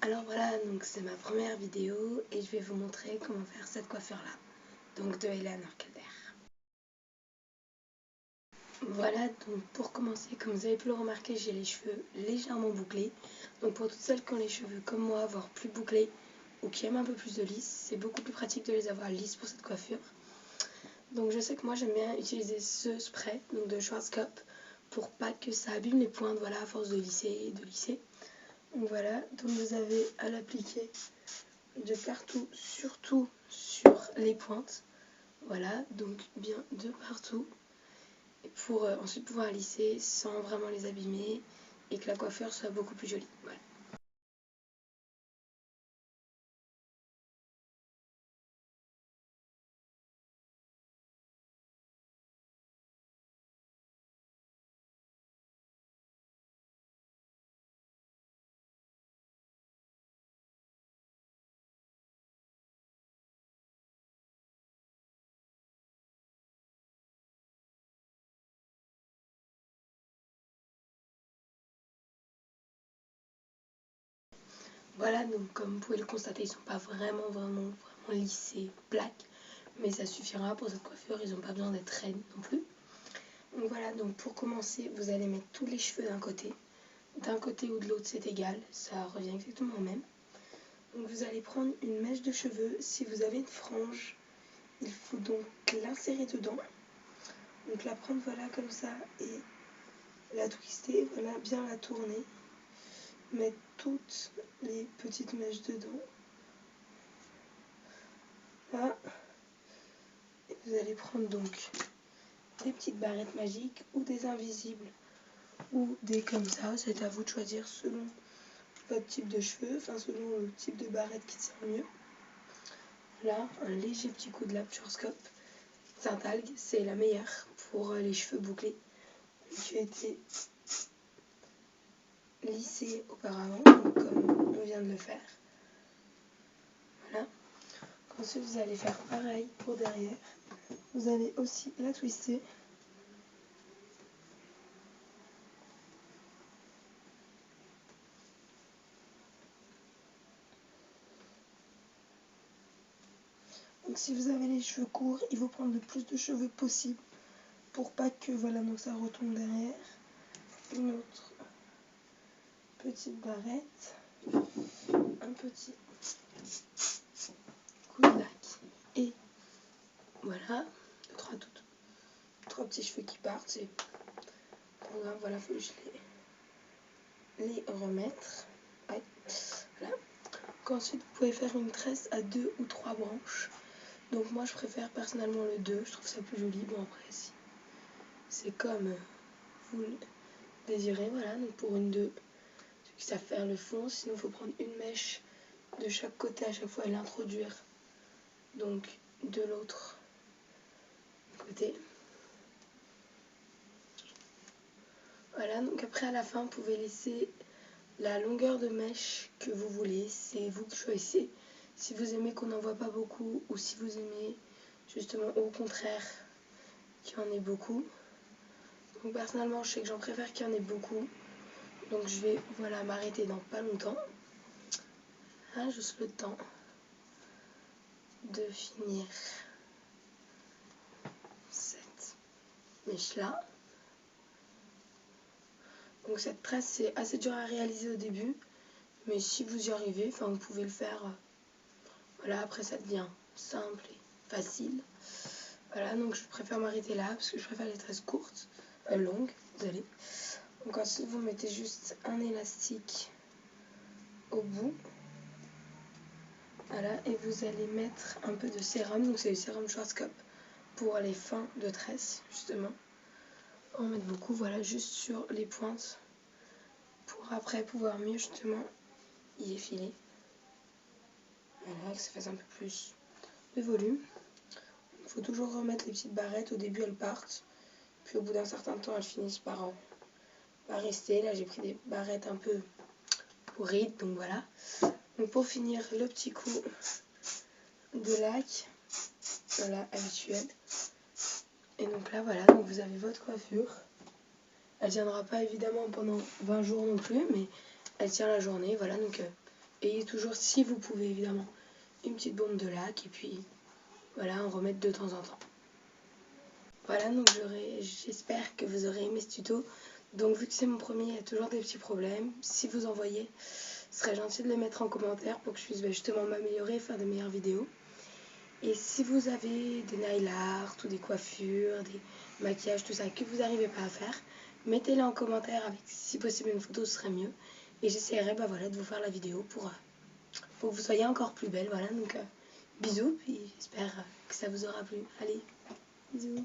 Alors voilà, donc c'est ma première vidéo et je vais vous montrer comment faire cette coiffure là, donc de Eleanor Calder. Voilà, donc pour commencer, comme vous avez pu le remarquer, j'ai les cheveux légèrement bouclés. Donc pour toutes celles qui ont les cheveux comme moi, voire plus bouclés ou qui aiment un peu plus de lisse, c'est beaucoup plus pratique de les avoir lisses pour cette coiffure. Donc je sais que moi j'aime bien utiliser ce spray, donc de Schwarzkopf, pour pas que ça abîme les pointes, voilà, à force de lisser et de lisser. Donc voilà, donc vous avez à l'appliquer de partout, surtout sur les pointes. Voilà, donc bien de partout. Pour ensuite pouvoir lisser sans vraiment les abîmer et que la coiffure soit beaucoup plus jolie. Voilà. Voilà, donc comme vous pouvez le constater, ils ne sont pas vraiment lissés, plaques, mais ça suffira pour cette coiffure, ils n'ont pas besoin d'être raides non plus. Donc voilà, donc pour commencer, vous allez mettre tous les cheveux d'un côté ou de l'autre c'est égal, ça revient exactement au même. Donc vous allez prendre une mèche de cheveux, si vous avez une frange, il faut donc l'insérer dedans, donc la prendre voilà comme ça et la twister, voilà, bien la tourner, mettre toutes les petites mèches dedans, là, et vous allez prendre donc des petites barrettes magiques ou des invisibles ou des comme ça, c'est à vous de choisir selon votre type de cheveux, enfin selon le type de barrette qui tient mieux. Là, un léger petit coup de la Schwarzkopf Saint-Algue, c'est la meilleure pour les cheveux bouclés qui a été lissé auparavant, donc comme on vient de le faire. Voilà. Ensuite, vous allez faire pareil pour derrière. Vous allez aussi la twister. Donc si vous avez les cheveux courts, il faut prendre le plus de cheveux possible pour pas que voilà, donc ça retombe derrière. Une autre petite barrette, un petit coup de lac et voilà, trois petits cheveux qui partent. C'est pas grave, voilà, faut juste les remettre. Ouais. Voilà. Ensuite, vous pouvez faire une tresse à 2 ou 3 branches. Donc moi, je préfère personnellement le 2, je trouve ça plus joli. Bon, après, si c'est comme vous le désirez, voilà. Donc pour une 2, ceux qui savent faire le fond. Sinon, il faut prendre une mèche de chaque côté à chaque fois et l'introduire donc de l'autre côté. Voilà, donc après à la fin, vous pouvez laisser la longueur de mèche que vous voulez, c'est vous qui choisissez. Si vous aimez qu'on n'en voit pas beaucoup ou si vous aimez justement au contraire qu'il y en ait beaucoup. Donc personnellement, je sais que j'en préfère qu'il y en ait beaucoup. Donc je vais voilà, m'arrêter dans pas longtemps. Hein, juste le temps de finir cette mèche là. Donc cette tresse c'est assez dur à réaliser au début. Mais si vous y arrivez, enfin vous pouvez le faire. Voilà, après ça devient simple et facile. Voilà, donc je préfère m'arrêter là parce que je préfère les tresses courtes, longues, désolé. Donc ensuite vous mettez juste un élastique au bout. Voilà, et vous allez mettre un peu de sérum, donc c'est le sérum Schwarzkopf pour les fins de tresses, justement. On met beaucoup, voilà, juste sur les pointes pour après pouvoir mieux justement y effiler. Voilà, que ça fasse un peu plus de volume. Il faut toujours remettre les petites barrettes, au début elles partent, puis au bout d'un certain temps elles finissent par rester. Là j'ai pris des barrettes un peu pourrites, donc voilà. Donc pour finir, le petit coup de lac, voilà, habituel. Et donc là voilà, donc vous avez votre coiffure. Elle tiendra pas évidemment pendant 20 jours non plus, mais elle tient la journée, voilà, donc ayez toujours, si vous pouvez évidemment, une petite bombe de lac et puis voilà, en remettre de temps en temps. Voilà, donc j'espère que vous aurez aimé ce tuto. Donc vu que c'est mon premier, il y a toujours des petits problèmes. Si vous en voyez, ce serait gentil de les mettre en commentaire pour que je puisse justement m'améliorer et faire de meilleures vidéos. Et si vous avez des nail art ou des coiffures, des maquillages, tout ça, que vous n'arrivez pas à faire, mettez-les en commentaire avec, si possible, une photo, ce serait mieux. Et j'essaierai voilà, de vous faire la vidéo pour que vous soyez encore plus belle. Voilà, donc bisous, puis j'espère que ça vous aura plu. Allez, bisous.